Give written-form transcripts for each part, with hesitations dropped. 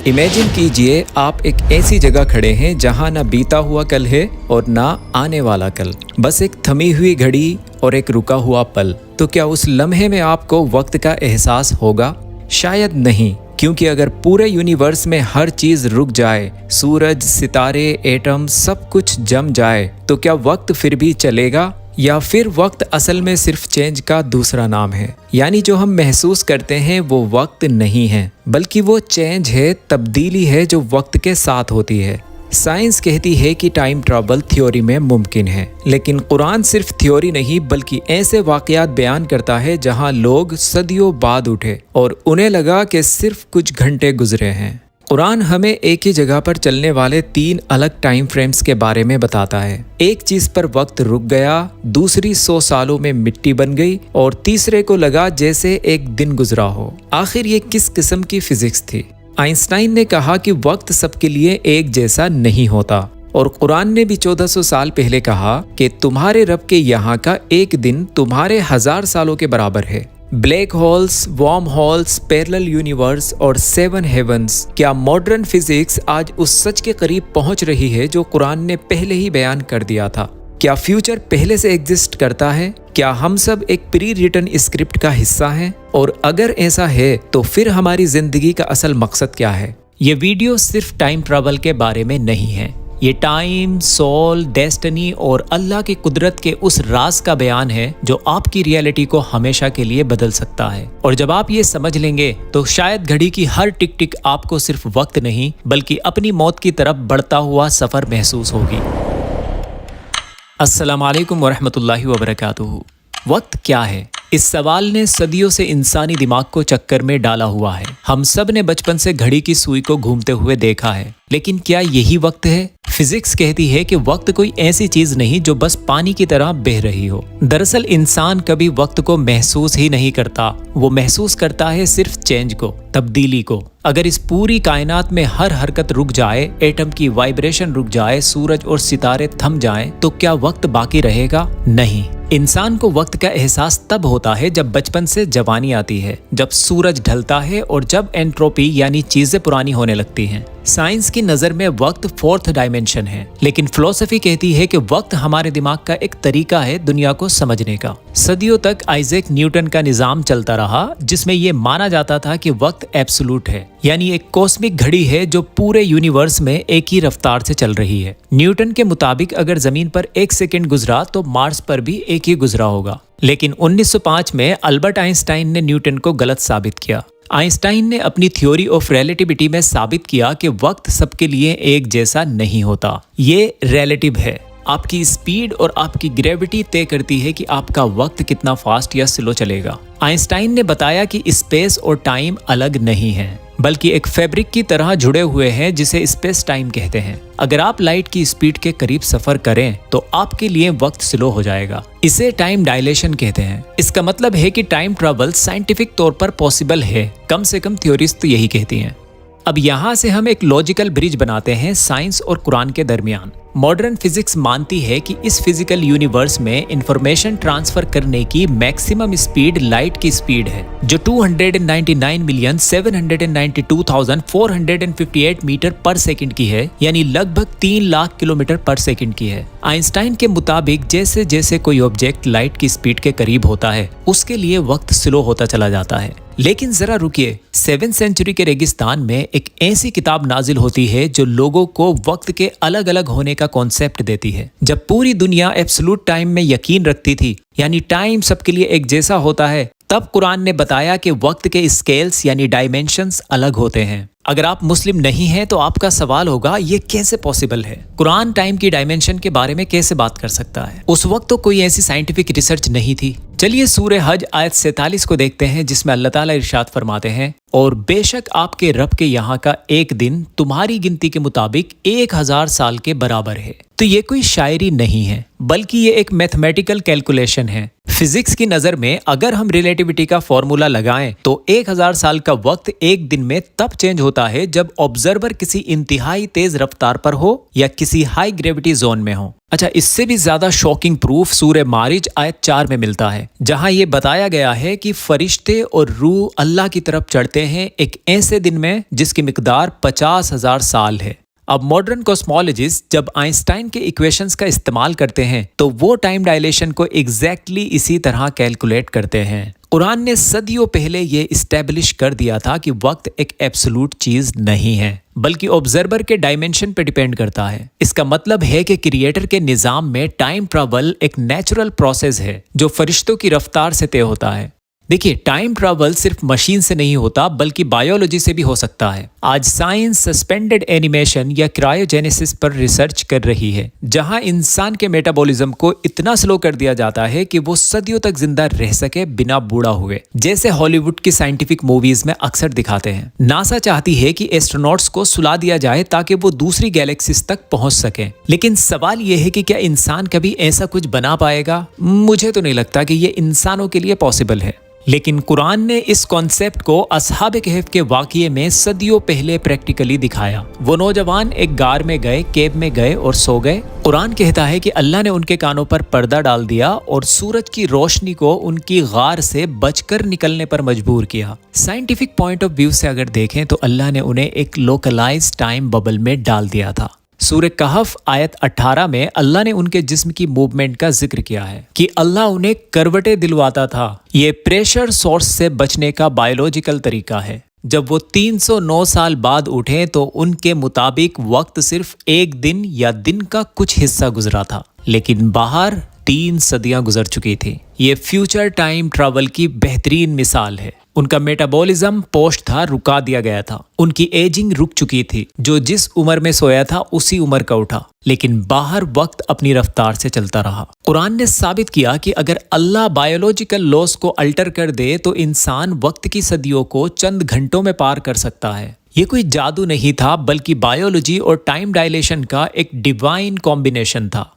Imagine कीजिए आप एक ऐसी जगह खड़े हैं जहां ना बीता हुआ कल है और ना आने वाला कल, बस एक थमी हुई घड़ी और एक रुका हुआ पल। तो क्या उस लम्हे में आपको वक्त का एहसास होगा? शायद नहीं, क्योंकि अगर पूरे यूनिवर्स में हर चीज रुक जाए, सूरज, सितारे, एटम सब कुछ जम जाए, तो क्या वक्त फिर भी चलेगा? या फिर वक्त असल में सिर्फ चेंज का दूसरा नाम है? यानी जो हम महसूस करते हैं वो वक्त नहीं है, बल्कि वो चेंज है, तब्दीली है जो वक्त के साथ होती है। साइंस कहती है कि टाइम ट्रैवल थ्योरी में मुमकिन है, लेकिन कुरान सिर्फ थ्योरी नहीं बल्कि ऐसे वाकयात बयान करता है जहां लोग सदियों बाद उठे और उन्हें लगा कि सिर्फ कुछ घंटे गुजरे हैं। कुरान हमें एक ही जगह पर चलने वाले 3 अलग टाइम फ्रेम्स के बारे में बताता है। एक चीज पर वक्त रुक गया, दूसरी 100 सालों में मिट्टी बन गई और तीसरे को लगा जैसे एक दिन गुजरा हो। आखिर ये किस किस्म की फिजिक्स थी? आइंस्टाइन ने कहा कि वक्त सबके लिए एक जैसा नहीं होता, और कुरान ने भी 1400 साल पहले कहा कि तुम्हारे रब के यहाँ का एक दिन तुम्हारे 1000 सालों के बराबर है। Black holes, warm holes, parallel universe और 7 हेवंस, क्या मॉडर्न फिजिक्स आज उस सच के करीब पहुंच रही है जो कुरान ने पहले ही बयान कर दिया था? क्या फ्यूचर पहले से एग्जिस्ट करता है? क्या हम सब एक प्री रिटन स्क्रिप्ट का हिस्सा हैं? और अगर ऐसा है तो फिर हमारी जिंदगी का असल मकसद क्या है? ये वीडियो सिर्फ टाइम ट्रैवल के बारे में नहीं है। ये टाइम, सोल, डेस्टिनी और अल्लाह की कुदरत के उस राज का बयान है जो आपकी रियलिटी को हमेशा के लिए बदल सकता है। और जब आप ये समझ लेंगे तो शायद घड़ी की हर टिक टिक आपको सिर्फ वक्त नहीं बल्कि अपनी मौत की तरफ बढ़ता हुआ सफर महसूस होगी। अस्सलामु अलैकुम वरहमतुल्लाहि वबरकातुहू। वक्त क्या है? इस सवाल ने सदियों से इंसानी दिमाग को चक्कर में डाला हुआ है। हम सब ने बचपन से घड़ी की सुई को घूमते हुए देखा है, लेकिन क्या यही वक्त है? फिजिक्स कहती है कि वक्त कोई ऐसी चीज नहीं जो बस पानी की तरह बह रही हो। दरअसल इंसान कभी वक्त को महसूस ही नहीं करता, वो महसूस करता है सिर्फ चेंज को, तब्दीली को। अगर इस पूरी कायनात में हर हरकत रुक जाए, एटम की वाइब्रेशन रुक जाए, सूरज और सितारे थम जाएं, तो क्या वक्त बाकी रहेगा? नहीं। इंसान को वक्त का एहसास तब होता है जब बचपन से जवानी आती है, जब सूरज ढलता है और जब एंट्रोपी यानी चीजें पुरानी होने लगती हैं। साइंस की नजर में वक्त 4th डायमेंशन है, लेकिन फिलॉसफी कहती है कि वक्त हमारे दिमाग का एक तरीका है दुनिया को समझने का। सदियों तक आइजैक न्यूटन का निजाम चलता रहा जिसमें यह माना जाता था कि वक्त एब्सोल्यूट है, यानी एक कॉस्मिक घड़ी है जो पूरे यूनिवर्स में एक ही रफ्तार से चल रही है। न्यूटन के मुताबिक अगर जमीन पर 1 सेकंड गुजरा तो मार्स पर भी एक ही गुजरा होगा। लेकिन 1905 में अल्बर्ट आइंस्टाइन ने न्यूटन को गलत साबित किया। आइंस्टाइन ने अपनी थ्योरी ऑफ रिलेटिविटी में साबित किया कि वक्त सबके लिए एक जैसा नहीं होता, ये रिलेटिव है। आपकी स्पीड और आपकी ग्रेविटी तय करती है कि आपका वक्त कितना फास्ट या स्लो चलेगा। आइंस्टाइन ने बताया कि स्पेस और टाइम अलग नहीं है, बल्कि एक फैब्रिक की तरह जुड़े हुए हैं जिसे स्पेस टाइम कहते हैं। अगर आप लाइट की स्पीड के करीब सफर करें तो आपके लिए वक्त स्लो हो जाएगा। इसे टाइम डायलेशन कहते हैं। इसका मतलब है कि टाइम ट्रैवल साइंटिफिक तौर पर पॉसिबल है, कम से कम थ्योरीज तो यही कहती हैं। अब यहाँ से हम एक लॉजिकल ब्रिज बनाते हैं साइंस और कुरान के दरमियान। मॉडर्न फिजिक्स मानती है कि इस फिजिकल यूनिवर्स में इंफॉर्मेशन ट्रांसफर करने की मैक्सिमम स्पीड लाइट की स्पीड है, जो 299,792,458 मीटर पर सेकंड की है, यानी लगभग 3 लाख किलोमीटर पर सेकंड की है। आइंस्टाइन के मुताबिक जैसे जैसे कोई ऑब्जेक्ट लाइट की स्पीड के करीब होता है, उसके लिए वक्त स्लो होता चला जाता है। लेकिन जरा रुकिए, 7th सेंचुरी के रेगिस्तान में एक ऐसी किताब नाजिल होती है जो लोगों को वक्त के अलग अलग होने का कॉन्सेप्ट देती है। जब पूरी दुनिया एब्सोल्यूट टाइम में यकीन रखती थी, यानी टाइम सबके लिए एक जैसा होता है, तब कुरान ने बताया कि वक्त के स्केल्स यानी डायमेंशंस अलग होते हैं। अगर आप मुस्लिम नहीं हैं तो आपका सवाल होगा ये कैसे पॉसिबल है? कुरान टाइम की डायमेंशन के बारे में कैसे बात कर सकता है? उस वक्त तो कोई ऐसी साइंटिफिक रिसर्च नहीं थी। चलिए सूरह हज आयत 47 को देखते हैं, जिसमें अल्लाह ताला इरशाद फरमाते हैं, और बेशक आपके रब के यहाँ का एक दिन तुम्हारी गिनती के मुताबिक 1000 साल के बराबर है। तो ये कोई शायरी नहीं है, बल्कि ये एक मैथमेटिकल कैलकुलेशन है। फिजिक्स की नज़र में अगर हम रिलेटिविटी का फॉर्मूला लगाएं तो 1000 साल का वक्त एक दिन में तब चेंज होता है जब ऑब्जर्वर किसी इंतहाई तेज रफ्तार पर हो या किसी हाई ग्रेविटी जोन में हो। अच्छा, इससे भी ज्यादा शॉकिंग प्रूफ सूरह मारिज आयत 4 में मिलता है, जहां ये बताया गया है कि फरिश्ते और रूह अल्लाह की तरफ चढ़ते हैं एक ऐसे दिन में जिसकी मिकदार 50,000 साल है। अब मॉडर्न कॉस्मोलॉजिस्ट जब आइंस्टाइन के इक्वेशंस का इस्तेमाल करते हैं तो वो टाइम डायलेशन को एग्जैक्टली इसी तरह कैलकुलेट करते हैं। कुरान ने सदियों पहले ये इस्टेब्लिश कर दिया था कि वक्त एक एब्सोल्यूट चीज नहीं है, बल्कि ऑब्जर्वर के डायमेंशन पे डिपेंड करता है। इसका मतलब है कि क्रिएटर के निज़ाम में टाइम ट्रैवल एक नेचुरल प्रोसेस है जो फरिश्तों की रफ्तार से तय होता है। देखिए, टाइम ट्रैवल सिर्फ मशीन से नहीं होता बल्कि बायोलॉजी से भी हो सकता है। आज साइंस सस्पेंडेड एनिमेशन या क्रायोजेनेसिस पर रिसर्च कर रही है, जहां इंसान के मेटाबॉलिज्म को इतना स्लो कर दिया जाता है कि वो सदियों तक जिंदा रह सके बिना बूढ़ा हुए, जैसे हॉलीवुड की साइंटिफिक मूवीज में अक्सर दिखाते हैं। नासा चाहती है कि एस्ट्रोनॉट्स को सुला दिया जाए ताकि वो दूसरी गैलेक्सीज तक पहुंच सके। लेकिन सवाल ये है कि क्या इंसान कभी ऐसा कुछ बना पाएगा? मुझे तो नहीं लगता कि ये इंसानों के लिए पॉसिबल है। लेकिन कुरान ने इस कॉन्सेप्ट को असहाब कहफ के वाक़ये में सदियों पहले प्रैक्टिकली दिखाया। वो नौजवान एक गार में गए, केव में गए और सो गए। कुरान कहता है कि अल्लाह ने उनके कानों पर पर्दा डाल दिया और सूरज की रोशनी को उनकी गार से बचकर निकलने पर मजबूर किया। साइंटिफिक पॉइंट ऑफ व्यू से अगर देखें तो अल्लाह ने उन्हें एक लोकलाइज टाइम बबल में डाल दिया था। सूरह कहफ आयत 18 में अल्लाह ने उनके जिस्म की मूवमेंट का जिक्र किया है कि अल्लाह उन्हें करवटें दिलवाता था। ये प्रेशर सोर्स से बचने का बायोलॉजिकल तरीका है। जब वो 309 साल बाद उठे तो उनके मुताबिक वक्त सिर्फ एक दिन या दिन का कुछ हिस्सा गुजरा था, लेकिन बाहर 3 सदियां गुजर चुकी थी। ये फ्यूचर टाइम ट्रैवल की बेहतरीन मिसाल है। उनका मेटाबॉलिज्म पोस्ट था, रुका दिया गया था। उनकी एजिंग रुक चुकी थी, जो जिस उम्र में सोया था उसी उम्र का उठा, लेकिन बाहर वक्त अपनी रफ्तार से चलता रहा। कुरान ने साबित किया कि अगर अल्लाह बायोलॉजिकल लॉस को अल्टर कर दे तो इंसान वक्त की सदियों को चंद घंटों में पार कर सकता है। ये कोई जादू नहीं था, बल्कि बायोलॉजी और टाइम डायलेशन का एक डिवाइन कॉम्बिनेशन था।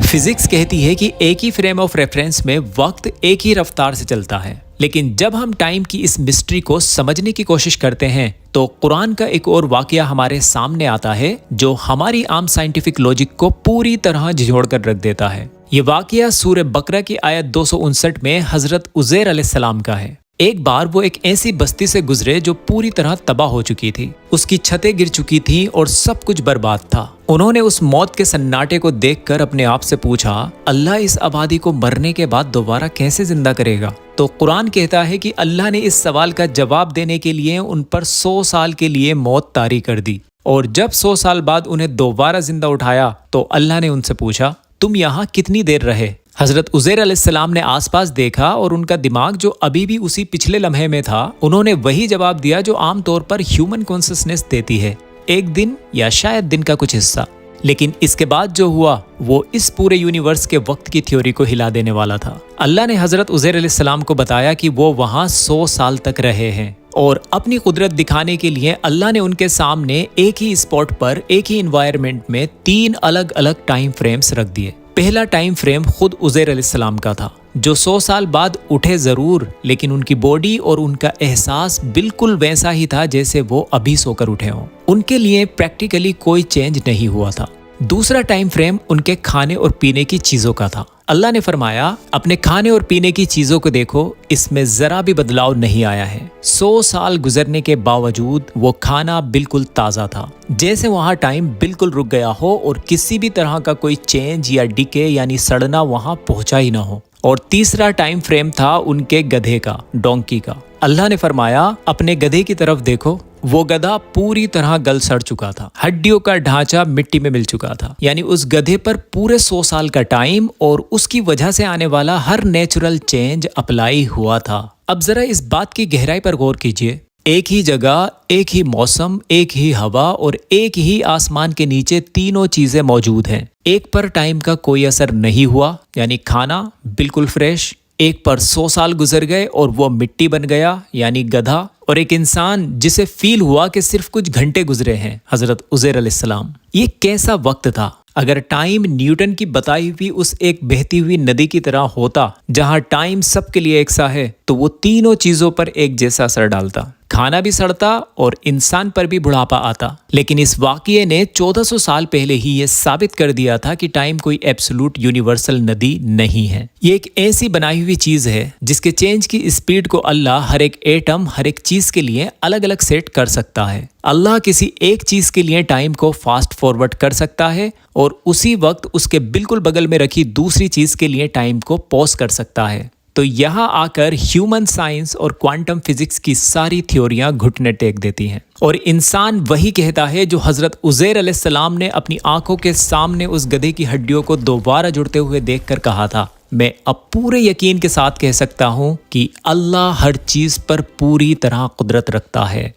फिजिक्स कहती है कि एक ही फ्रेम ऑफ रेफरेंस में वक्त एक ही रफ्तार से चलता है, लेकिन जब हम टाइम की इस मिस्ट्री को समझने की कोशिश करते हैं तो कुरान का एक और वाकया हमारे सामने आता है जो हमारी आम साइंटिफिक लॉजिक को पूरी तरह झिझोड़ कर रख देता है। ये वाकया सूरह बकरा की आयत 259 में हजरत उज़ैर अलैहिस्सलाम का है। एक बार वो एक ऐसी बस्ती से गुजरे जो पूरी तरह तबाह हो चुकी थी। उसकी छतें गिर चुकी थीं और सब कुछ बर्बाद था। उन्होंने उस मौत के सन्नाटे को देखकर अपने आप से पूछा, अल्लाह इस आबादी को मरने के बाद दोबारा कैसे जिंदा करेगा? तो कुरान कहता है कि अल्लाह ने इस सवाल का जवाब देने के लिए उन पर 100 साल के लिए मौत तारी कर दी, और जब 100 साल बाद उन्हें दोबारा जिंदा उठाया तो अल्लाह ने उनसे पूछा, तुम यहाँ कितनी देर रहे? हजरत उज़ैर अलैहिस्सलाम ने आसपास देखा और उनका दिमाग जो अभी भी उसी पिछले लम्हे में था, उन्होंने वही जवाब दिया जो आमतौर पर ह्यूमन कॉन्शियसनेस देती है, एक दिन या शायद दिन का कुछ हिस्सा। लेकिन इसके बाद जो हुआ वो इस पूरे यूनिवर्स के वक्त की थ्योरी को हिला देने वाला था। अल्लाह ने हजरत उज़ैर अलैहिस्सलाम को बताया कि वो वहाँ 100 साल तक रहे हैं, और अपनी कुदरत दिखाने के लिए अल्लाह ने उनके सामने एक ही स्पॉट पर एक ही एनवायरनमेंट में 3 अलग अलग टाइम फ्रेम्स रख दिए। पहला टाइम फ्रेम खुद उज़ैर अलैहिस्सलाम का था, जो 100 साल बाद उठे जरूर, लेकिन उनकी बॉडी और उनका एहसास बिल्कुल वैसा ही था जैसे वो अभी सोकर उठे हों। उनके लिए प्रैक्टिकली कोई चेंज नहीं हुआ था। दूसरा टाइम फ्रेम उनके खाने और पीने की चीजों का था। अल्लाह ने फरमाया, अपने खाने और पीने की चीजों को देखो, इसमें जरा भी बदलाव नहीं आया है। 100 साल गुजरने के बावजूद वो खाना बिल्कुल ताज़ा था, जैसे वहाँ टाइम बिल्कुल रुक गया हो और किसी भी तरह का कोई चेंज या डिके यानी सड़ना वहाँ पहुँचा ही ना हो। और तीसरा टाइम फ्रेम था उनके गधे का, डोंकी का। अल्लाह ने फरमाया, अपने गधे की तरफ देखो, वो गधा पूरी तरह गल सड़ चुका था, हड्डियों का ढांचा मिट्टी में मिल चुका था। यानी उस गधे पर पूरे 100 साल का टाइम और उसकी वजह से आने वाला हर नेचुरल चेंज अप्लाई हुआ था। अब जरा इस बात की गहराई पर गौर कीजिए, एक ही जगह, एक ही मौसम, एक ही हवा और एक ही आसमान के नीचे तीनों चीजें मौजूद हैं। एक पर टाइम का कोई असर नहीं हुआ, यानी खाना बिल्कुल फ्रेश, एक पर 100 साल गुजर गए और वो मिट्टी बन गया यानी गधा, और एक इंसान जिसे फील हुआ कि सिर्फ कुछ घंटे गुजरे हैं, हजरत उज़ैर अलैहिस्सलाम। ये कैसा वक्त था। अगर टाइम न्यूटन की बताई हुई उस एक बहती हुई नदी की तरह होता जहां टाइम सबके लिए एक सा है, तो वो तीनों चीजों पर एक जैसा असर डालता। खाना भी सड़ता और इंसान पर भी बुढ़ापा आता। लेकिन इस वाक़ये ने 1400 साल पहले ही ये साबित कर दिया था कि टाइम कोई एब्सोल्यूट यूनिवर्सल नदी नहीं है। ये एक ऐसी बनाई हुई चीज है जिसके चेंज की स्पीड को अल्लाह हर एक एटम, हर एक चीज के लिए अलग अलग सेट कर सकता है। अल्लाह किसी एक चीज के लिए टाइम को फास्ट फॉरवर्ड कर सकता है और उसी वक्त उसके बिल्कुल बगल में रखी दूसरी चीज के लिए टाइम को पॉज कर सकता है। तो यहाँ आकर ह्यूमन साइंस और क्वांटम फिजिक्स की सारी थ्योरियां घुटने टेक देती हैं और इंसान वही कहता है जो हजरत उज़ैर अलैहिस्सलाम ने अपनी आंखों के सामने उस गधे की हड्डियों को दोबारा जुड़ते हुए देखकर कहा था। मैं अब पूरे यकीन के साथ कह सकता हूँ कि अल्लाह हर चीज पर पूरी तरह कुदरत रखता है।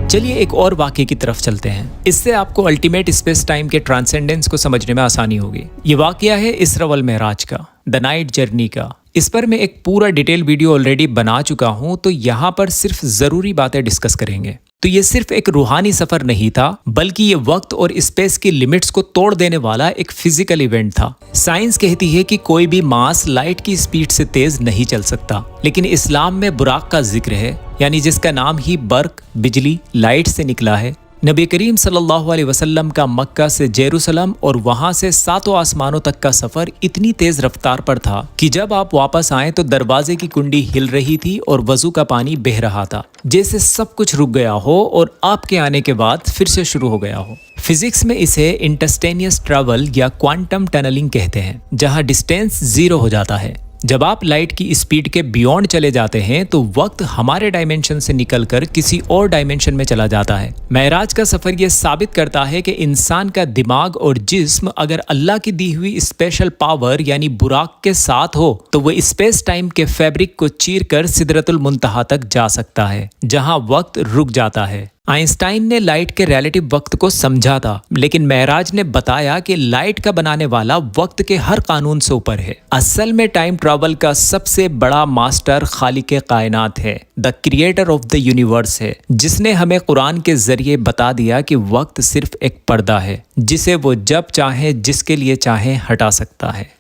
चलिए एक और वाक़ये की तरफ चलते हैं। इससे आपको अल्टीमेट स्पेस टाइम के ट्रांसेंडेंस को समझने में आसानी होगी। ये वाक़या है इसरा वल मेराज का, द नाइट जर्नी का। इस पर मैं एक पूरा डिटेल वीडियो ऑलरेडी बना चुका हूं, तो यहाँ पर सिर्फ ज़रूरी बातें डिस्कस करेंगे। तो ये सिर्फ एक रूहानी सफ़र नहीं था, बल्कि ये वक्त और स्पेस की लिमिट्स को तोड़ देने वाला एक फिजिकल इवेंट था। साइंस कहती है कि कोई भी मास लाइट की स्पीड से तेज नहीं चल सकता, लेकिन इस्लाम में बुराक का जिक्र है, यानी जिसका नाम ही बर्क, बिजली, लाइट से निकला है। नबी करीम सल्लल्लाहु अलैहि वसल्लम का मक्का से जेरूसलम और वहां से 7 आसमानों तक का सफर इतनी तेज रफ्तार पर था कि जब आप वापस आए तो दरवाजे की कुंडी हिल रही थी और वजू का पानी बह रहा था, जैसे सब कुछ रुक गया हो और आपके आने के बाद फिर से शुरू हो गया हो। फिजिक्स में इसे इंटरस्टेनियस ट्रैवल या क्वांटम टनलिंग कहते हैं, जहां डिस्टेंस 0 हो जाता है। जब आप लाइट की स्पीड के बियॉन्ड चले जाते हैं तो वक्त हमारे डायमेंशन से निकलकर किसी और डायमेंशन में चला जाता है। मेराज का सफर यह साबित करता है कि इंसान का दिमाग और जिस्म अगर अल्लाह की दी हुई स्पेशल पावर यानी बुराक के साथ हो तो वह स्पेस टाइम के फैब्रिक को चीर कर सिदरतुल मुंतहा तक जा सकता है, जहां वक्त रुक जाता है। आइंस्टाइन ने लाइट के रिलेटिव वक्त को समझा था, लेकिन मेराज ने बताया कि लाइट का बनाने वाला वक्त के हर कानून से ऊपर है। असल में टाइम ट्रैवल का सबसे बड़ा मास्टर खालिक कायनात है, the creator of the universe है, जिसने हमें कुरान के जरिए बता दिया कि वक्त सिर्फ एक पर्दा है जिसे वो जब चाहे जिसके लिए चाहे हटा सकता है।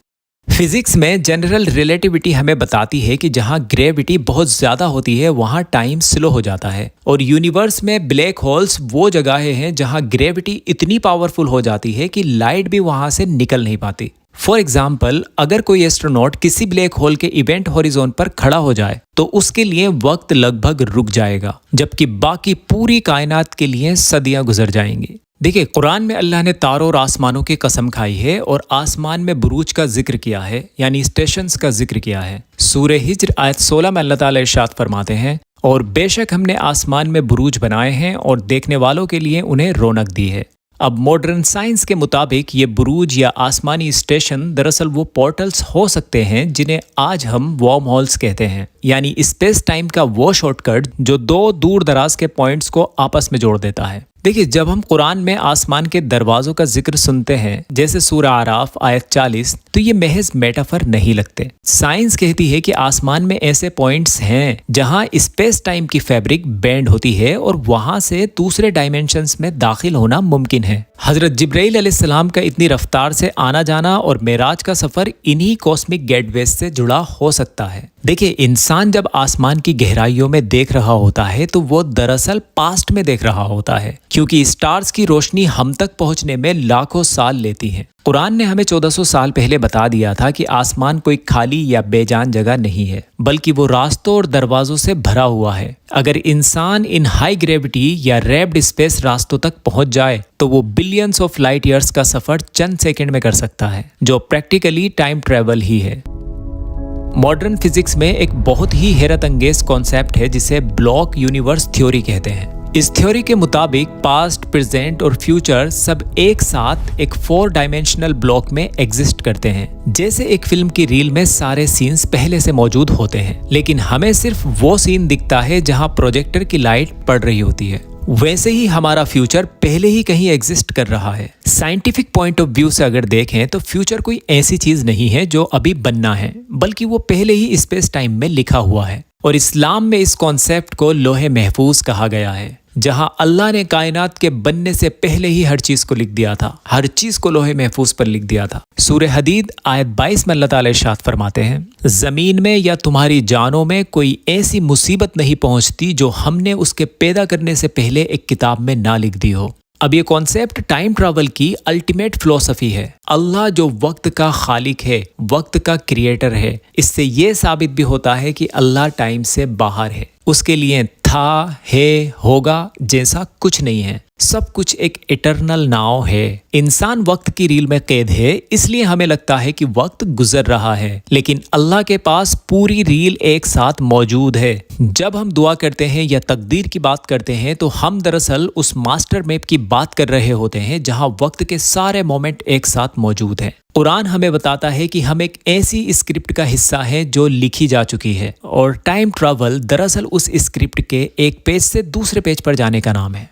फिजिक्स में जनरल रिलेटिविटी हमें बताती है कि जहां ग्रेविटी बहुत ज़्यादा होती है वहां टाइम स्लो हो जाता है, और यूनिवर्स में ब्लैक होल्स वो जगहें हैं जहां ग्रेविटी इतनी पावरफुल हो जाती है कि लाइट भी वहां से निकल नहीं पाती। फॉर एग्जाम्पल, अगर कोई एस्ट्रोनॉट किसी ब्लैक होल के इवेंट हॉरिजॉन पर खड़ा हो जाए तो उसके लिए वक्त लगभग रुक जाएगा, जबकि बाकी पूरी कायनात के लिए सदियां गुजर जाएंगी। देखिए, कुरान में अल्लाह ने तारों और आसमानों की कसम खाई है और आसमान में बुरूज का जिक्र किया है, यानी स्टेशंस का जिक्र किया है। सूरह हिज्र आयत 16 में अल्लाह ताला इरशाद फरमाते हैं, और बेशक हमने आसमान में बुरूज बनाए हैं और देखने वालों के लिए उन्हें रौनक दी है। अब मॉडर्न साइंस के मुताबिक ये बुरूज या आसमानी स्टेशन दरअसल वो पोर्टल्स हो सकते हैं जिन्हें आज हम वर्म होल्स कहते हैं, यानी स्पेस टाइम का वो शॉर्टकट जो 2 दूर दराज के पॉइंट्स को आपस में जोड़ देता है। देखिए, जब हम कुरान में आसमान के दरवाजों का जिक्र सुनते हैं, जैसे सूरह आराफ आयत 40, तो ये महज मेटाफर नहीं लगते। साइंस कहती है कि आसमान में ऐसे पॉइंट्स हैं जहां स्पेस टाइम की फैब्रिक बेंड होती है और वहां से दूसरे डायमेंशंस में दाखिल होना मुमकिन है। हजरत जिब्राइल अलैहिस्सलाम का इतनी रफ्तार से आना जाना और मेराज का सफर इन्हीं कॉस्मिक गेटवेज से जुड़ा हो सकता है। देखिए, इंसान जब आसमान की गहराइयों में देख रहा होता है तो वो दरअसल पास्ट में देख रहा होता है, क्योंकि स्टार्स की रोशनी हम तक पहुंचने में लाखों साल लेती है। कुरान ने हमें 1400 साल पहले बता दिया था कि आसमान कोई खाली या बेजान जगह नहीं है, बल्कि वो रास्तों और दरवाजों से भरा हुआ है। अगर इंसान इन हाई ग्रेविटी या रैप्ड स्पेस रास्तों तक पहुंच जाए तो वो बिलियंस ऑफ लाइट ईयर्स का सफर चंद सेकंड में कर सकता है, जो प्रैक्टिकली टाइम ट्रेवल ही है। मॉडर्न फिजिक्स में एक बहुत ही हैरत अंगेज कॉन्सेप्ट है जिसे ब्लॉक यूनिवर्स थ्योरी कहते हैं। इस थ्योरी के मुताबिक पास्ट, प्रेजेंट और फ्यूचर सब एक साथ एक 4 डायमेंशनल ब्लॉक में एग्जिस्ट करते हैं। जैसे एक फिल्म की रील में सारे सीन्स पहले से मौजूद होते हैं, लेकिन हमें सिर्फ वो सीन दिखता है जहां प्रोजेक्टर की लाइट पड़ रही होती है। वैसे ही हमारा फ्यूचर पहले ही कहीं एग्जिस्ट कर रहा है। साइंटिफिक पॉइंट ऑफ व्यू से अगर देखें तो फ्यूचर कोई ऐसी चीज नहीं है जो अभी बनना है, बल्कि वो पहले ही स्पेस टाइम में लिखा हुआ है। और इस्लाम में इस कॉन्सेप्ट को लोहे महफूज कहा गया है, जहां अल्लाह ने कायनात के बनने से पहले ही हर चीज को लिख दिया था, हर चीज को लोहे महफूज पर लिख दिया था। सूरह हदीद आयत 22 में अल्लाह ताला इरशाद फरमाते हैं, जमीन में या तुम्हारी जानों में कोई ऐसी मुसीबत नहीं पहुंचती जो हमने उसके पैदा करने से पहले एक किताब में ना लिख दी हो। अब ये कॉन्सेप्ट टाइम ट्रैवल की अल्टीमेट फिलॉसफी है। अल्लाह जो वक्त का खालिक है, वक्त का क्रिएटर है, इससे ये साबित भी होता है कि अल्लाह टाइम से बाहर है। उसके लिए था, है, होगा जैसा कुछ नहीं है। सब कुछ एक इटर्नल नाव है। इंसान वक्त की रील में कैद है, इसलिए हमें लगता है कि वक्त गुजर रहा है, लेकिन अल्लाह के पास पूरी रील एक साथ मौजूद है। जब हम दुआ करते हैं या तकदीर की बात करते हैं तो हम दरअसल उस मास्टर मैप की बात कर रहे होते हैं जहां वक्त के सारे मोमेंट एक साथ मौजूद हैं। कुरान हमें बताता है कि हम एक ऐसी स्क्रिप्ट का हिस्सा है जो लिखी जा चुकी है, और टाइम ट्रैवल दरअसल उस स्क्रिप्ट के एक पेज से दूसरे पेज पर जाने का नाम है।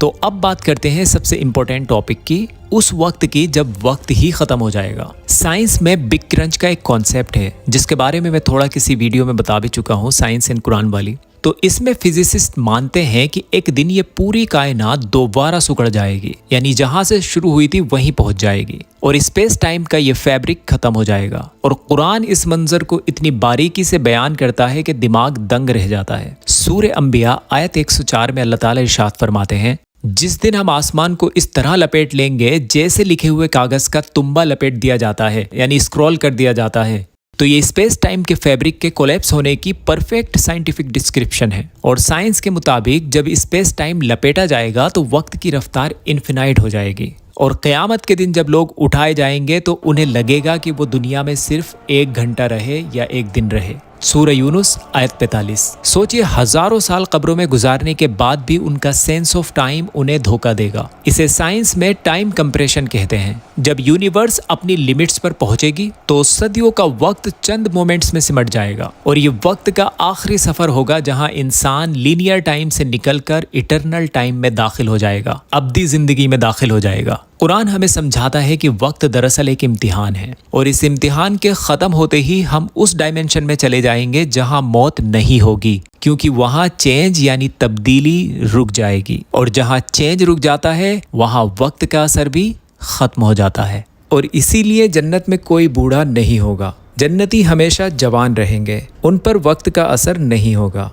तो अब बात करते हैं सबसे इंपॉर्टेंट टॉपिक की, उस वक्त की जब वक्त ही खत्म हो जाएगा। साइंस में बिग क्रंच का एक कॉन्सेप्ट है जिसके बारे में मैं थोड़ा किसी वीडियो में बता भी चुका हूँ, साइंस एंड कुरान वाली। तो इसमें फिजिसिस्ट मानते हैं कि एक दिन ये पूरी कायनात दोबारा सिकुड़ जाएगी, यानी जहां से शुरू हुई थी वहीं पहुंच जाएगी, और स्पेस टाइम का ये फैब्रिक खत्म हो जाएगा। और कुरान इस मंजर को इतनी बारीकी से बयान करता है कि दिमाग दंग रह जाता है। सूरह अंबिया आयत 104 में अल्लाह ताला इरशाद फरमाते हैं, जिस दिन हम आसमान को इस तरह लपेट लेंगे जैसे लिखे हुए कागज का तुम्बा लपेट दिया जाता है, यानी स्क्रॉल कर दिया जाता है। तो ये स्पेस टाइम के फैब्रिक के कोलैप्स होने की परफेक्ट साइंटिफिक डिस्क्रिप्शन है। और साइंस के मुताबिक जब स्पेस टाइम लपेटा जाएगा तो वक्त की रफ्तार इन्फिनाइट हो जाएगी, और क़यामत के दिन जब लोग उठाए जाएंगे तो उन्हें लगेगा कि वो दुनिया में सिर्फ 1 घंटा रहे या 1 दिन रहे। सूरह यूनुस आयत 45। सोचिए, हजारों साल कब्रों में गुजारने के बाद भी उनका सेंस ऑफ टाइम उन्हें धोखा देगा। इसे साइंस में टाइम कंप्रेशन कहते हैं। जब यूनिवर्स अपनी लिमिट्स पर पहुंचेगी तो सदियों का वक्त चंद मोमेंट्स में सिमट जाएगा, और ये वक्त का आखिरी सफर होगा जहां इंसान लीनियर टाइम से निकलकर इटर्नल टाइम में दाखिल हो जाएगा, अब्दी जिंदगी में दाखिल हो जाएगा। कुरान हमें समझाता है कि वक्त दरअसल एक इम्तिहान है, और इस इम्तिहान के खत्म होते ही हम उस डायमेंशन में चले जाएंगे जहां मौत नहीं होगी, क्योंकि वहां चेंज यानी तब्दीली रुक जाएगी, और जहां चेंज रुक जाता है वहां वक्त का असर भी खत्म हो जाता है। और इसीलिए जन्नत में कोई बूढ़ा नहीं होगा, जन्नती हमेशा जवान रहेंगे, उन पर वक्त का असर नहीं होगा।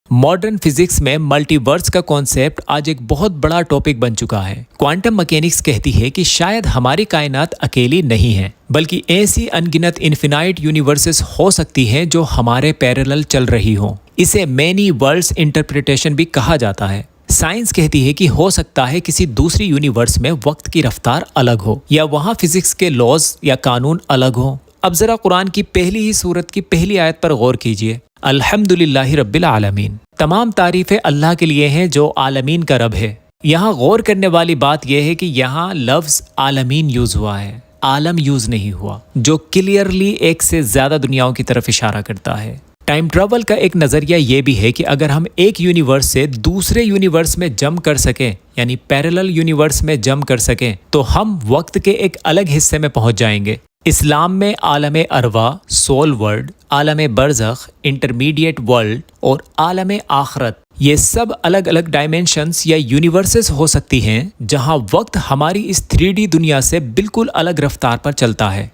मॉडर्न फिजिक्स में मल्टीवर्स का कॉन्सेप्ट आज एक बहुत बड़ा टॉपिक बन चुका है। क्वांटम मैकेनिक्स कहती है कि शायद हमारी कायनात अकेली नहीं है, बल्कि ऐसी अनगिनत इन्फिनाइट यूनिवर्सेस हो सकती हैं जो हमारे पैरेलल चल रही हों। इसे मैनी वर्ल्ड्स इंटरप्रिटेशन भी कहा जाता है। साइंस कहती है कि हो सकता है किसी दूसरी यूनिवर्स में वक्त की रफ्तार अलग हो, या वहाँ फिजिक्स के लॉज या कानून अलग हो। अब जरा कुरान की पहली ही सूरत की पहली आयत पर गौर कीजिए। अल्हम्दुलिल्लाहि रब्बिल आलमीन, तमाम तारीफें अल्लाह के लिए हैं जो आलमीन का रब है। यहाँ गौर करने वाली बात यह है कि यहाँ लफ्ज आलमीन यूज हुआ है, आलम यूज नहीं हुआ, जो क्लियरली एक से ज्यादा दुनियाओं की तरफ इशारा करता है। टाइम ट्रैवल का एक नजरिया ये भी है कि अगर हम एक यूनिवर्स से दूसरे यूनिवर्स में जंप कर सकें, यानी पैरेलल यूनिवर्स में जंप कर सकें, तो हम वक्त के एक अलग हिस्से में पहुंच जाएंगे। इस्लाम में आलम अरवा, सोल वर्ल्ड, आलम बरज़ख, इंटरमीडिएट वर्ल्ड और आलम आखरत, ये सब अलग अलग डायमेंशंस या यूनिवर्सेस हो सकती हैं जहां वक्त हमारी इस 3D दुनिया से बिल्कुल अलग रफ्तार पर चलता है।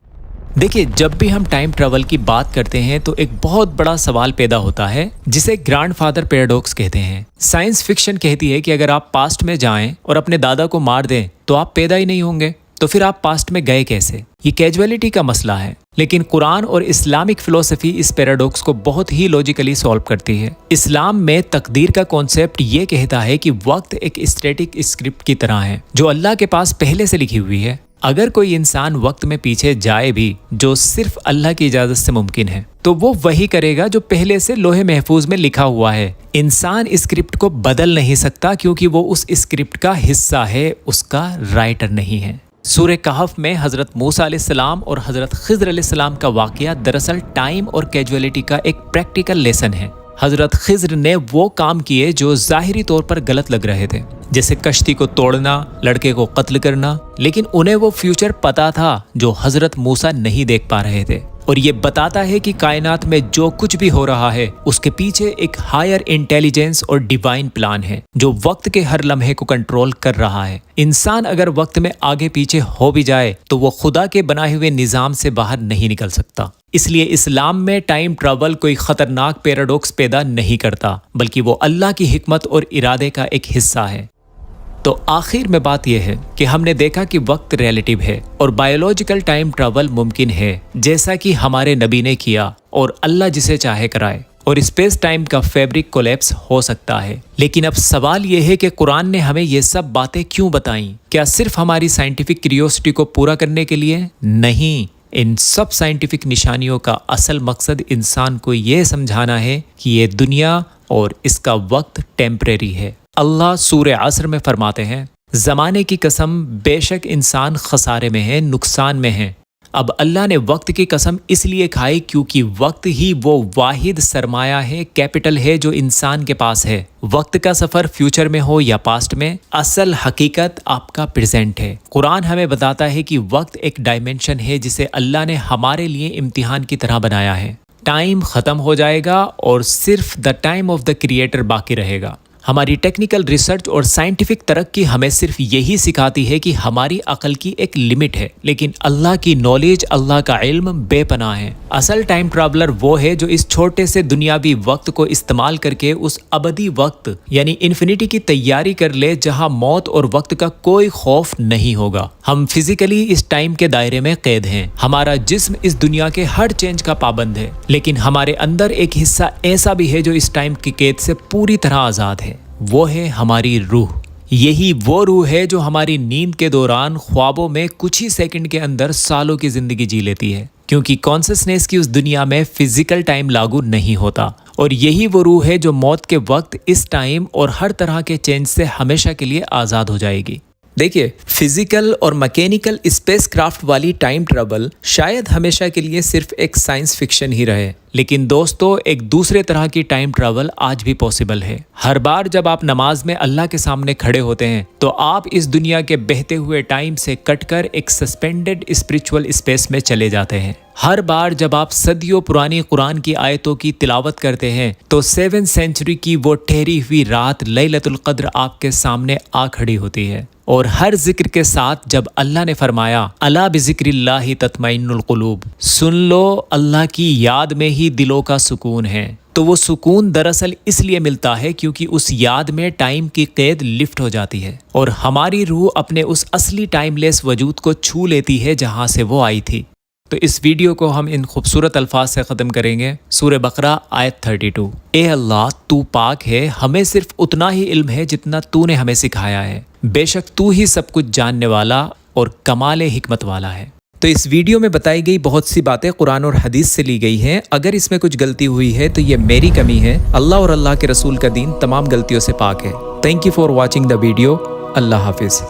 देखिए, जब भी हम टाइम ट्रैवल की बात करते हैं तो एक बहुत बड़ा सवाल पैदा होता है जिसे ग्रैंडफादर पैराडॉक्स कहते हैं। साइंस फिक्शन कहती है कि अगर आप पास्ट में जाएं और अपने दादा को मार दें तो आप पैदा ही नहीं होंगे, तो फिर आप पास्ट में गए कैसे? ये कैजुअलिटी का मसला है। लेकिन कुरान और इस्लामिक फिलोसफी इस पैराडॉक्स को बहुत ही लॉजिकली सॉल्व करती है। इस्लाम में तकदीर का कॉन्सेप्ट ये कहता है कि वक्त एक स्टैटिक स्क्रिप्ट की तरह है जो अल्लाह के पास पहले से लिखी हुई है। अगर कोई इंसान वक्त में पीछे जाए भी, जो सिर्फ अल्लाह की इजाजत से मुमकिन है, तो वो वही करेगा जो पहले से लोहे महफूज में लिखा हुआ है। इंसान स्क्रिप्ट को बदल नहीं सकता क्योंकि वो उस स्क्रिप्ट का हिस्सा है, उसका राइटर नहीं है। सूरह कहफ में हज़रत मूसा अलैहिस्सलाम और हज़रत खिज़र अलैहिस्सलाम का वाक़या दरअसल टाइम और कैजुअलिटी का एक प्रैक्टिकल लेसन है। हजरत खिज्र ने वो काम किए जो जाहिरी तौर पर गलत लग रहे थे, जैसे कश्ती को तोड़ना, लड़के को कत्ल करना, लेकिन उन्हें वो फ्यूचर पता था जो हजरत मूसा नहीं देख पा रहे थे। और ये बताता है कि कायनात में जो कुछ भी हो रहा है उसके पीछे एक हायर इंटेलिजेंस और डिवाइन प्लान है जो वक्त के हर लम्हे को कंट्रोल कर रहा है। इंसान अगर वक्त में आगे पीछे हो भी जाए तो वो खुदा के बनाए हुए निजाम से बाहर नहीं निकल सकता। इसलिए इस्लाम में टाइम ट्रैवल कोई खतरनाक पैराडॉक्स पैदा नहीं करता, बल्कि वो अल्लाह की हिकमत और इरादे का एक हिस्सा है। तो आखिर में बात यह है कि हमने देखा कि वक्त रिलेटिव है और बायोलॉजिकल टाइम ट्रैवल मुमकिन है, जैसा कि हमारे नबी ने किया और अल्लाह जिसे चाहे कराए, और स्पेस टाइम का फैब्रिक कोलैप्स हो सकता है। लेकिन अब सवाल यह है कि कुरान ने हमें ये सब बातें क्यों बताई? क्या सिर्फ हमारी साइंटिफिक क्यूरियोसिटी को पूरा करने के लिए? नहीं, इन सब साइंटिफिक निशानियों का असल मकसद इंसान को ये समझाना है कि ये दुनिया और इसका वक्त टेम्परेरी है। अल्लाह सूरे असर में फरमाते हैं, ज़माने की कसम, बेशक इंसान खसारे में है, नुकसान में है। अब अल्लाह ने वक्त की कसम इसलिए खाई क्योंकि वक्त ही वो वाहिद सरमाया है, कैपिटल है जो इंसान के पास है। वक्त का सफ़र फ्यूचर में हो या पास्ट में, असल हकीकत आपका प्रेजेंट है। कुरान हमें बताता है कि वक्त एक डायमेंशन है जिसे अल्लाह ने हमारे लिए इम्तिहान की तरह बनाया है। टाइम ख़त्म हो जाएगा और सिर्फ the time of the creator बाकी रहेगा। हमारी टेक्निकल रिसर्च और साइंटिफिक तरक्की हमें सिर्फ यही सिखाती है कि हमारी अकल की एक लिमिट है, लेकिन अल्लाह की नॉलेज, अल्लाह का इल्म बेपनाह है। असल टाइम ट्रैवलर वो है जो इस छोटे से दुनियावी वक्त को इस्तेमाल करके उस अबदी वक्त यानी इन्फिनिटी की तैयारी कर ले, जहां मौत और वक्त का कोई खौफ नहीं होगा। हम फिजिकली इस टाइम के दायरे में कैद हैं। हमारा जिस्म इस दुनिया के हर चेंज का पाबंद है, लेकिन हमारे अंदर एक हिस्सा ऐसा भी है जो इस टाइम की कैद से पूरी तरह आज़ाद है। वो है हमारी रूह। यही वो रूह है जो हमारी नींद के दौरान ख्वाबों में कुछ ही सेकंड के अंदर सालों की जिंदगी जी लेती है, क्योंकि कॉन्शसनेस की उस दुनिया में फिजिकल टाइम लागू नहीं होता। और यही वो रूह है जो मौत के वक्त इस टाइम और हर तरह के चेंज से हमेशा के लिए आज़ाद हो जाएगी। देखिए, फिजिकल और मैकेनिकल स्पेस क्राफ्ट वाली टाइम ट्रैवल शायद हमेशा के लिए सिर्फ एक साइंस फिक्शन ही रहे, लेकिन दोस्तों, एक दूसरे तरह की टाइम ट्रैवल आज भी पॉसिबल है। हर बार जब आप नमाज में अल्लाह के सामने खड़े होते हैं तो आप इस दुनिया के बहते हुए टाइम से कटकर एक सस्पेंडेड स्पिरिचुअल स्पेस में चले जाते हैं। हर बार जब आप सदियों पुरानी कुरान की आयतों की तिलावत करते हैं तो 7th सेंचुरी की वो ठहरी हुई रात लैलतुल क़द्र आपके सामने आ खड़ी होती है। और हर जिक्र के साथ जब अल्लाह ने फरमाया, अला बिज़िक्रिल्लाहि तत्मइन्नुल क़ुलूब, सुन लो, अल्लाह की याद में ही दिलों का सुकून है, तो वो सुकून दरअसल इसलिए मिलता है क्योंकि उस याद में टाइम की कैद लिफ्ट हो जाती है और हमारी रूह अपने उस असली टाइमलेस वजूद को छू लेती है जहां से वो आई थी। तो इस वीडियो को हम इन खूबसूरत अल्फाज से ख़त्म करेंगे। सूरह बकरा आयत 32। ए अल्लाह, तू पाक है, हमें सिर्फ उतना ही इल्म है जितना तूने हमें सिखाया है। बेशक तू ही सब कुछ जानने वाला और कमाल हिकमत वाला है। तो इस वीडियो में बताई गई बहुत सी बातें कुरान और हदीस से ली गई हैं। अगर इसमें कुछ गलती हुई है तो ये मेरी कमी है। अल्लाह और अल्लाह के रसूल का दीन तमाम गलतियों से पाक है। Thank you for watching the video. अल्लाह हाफिज़।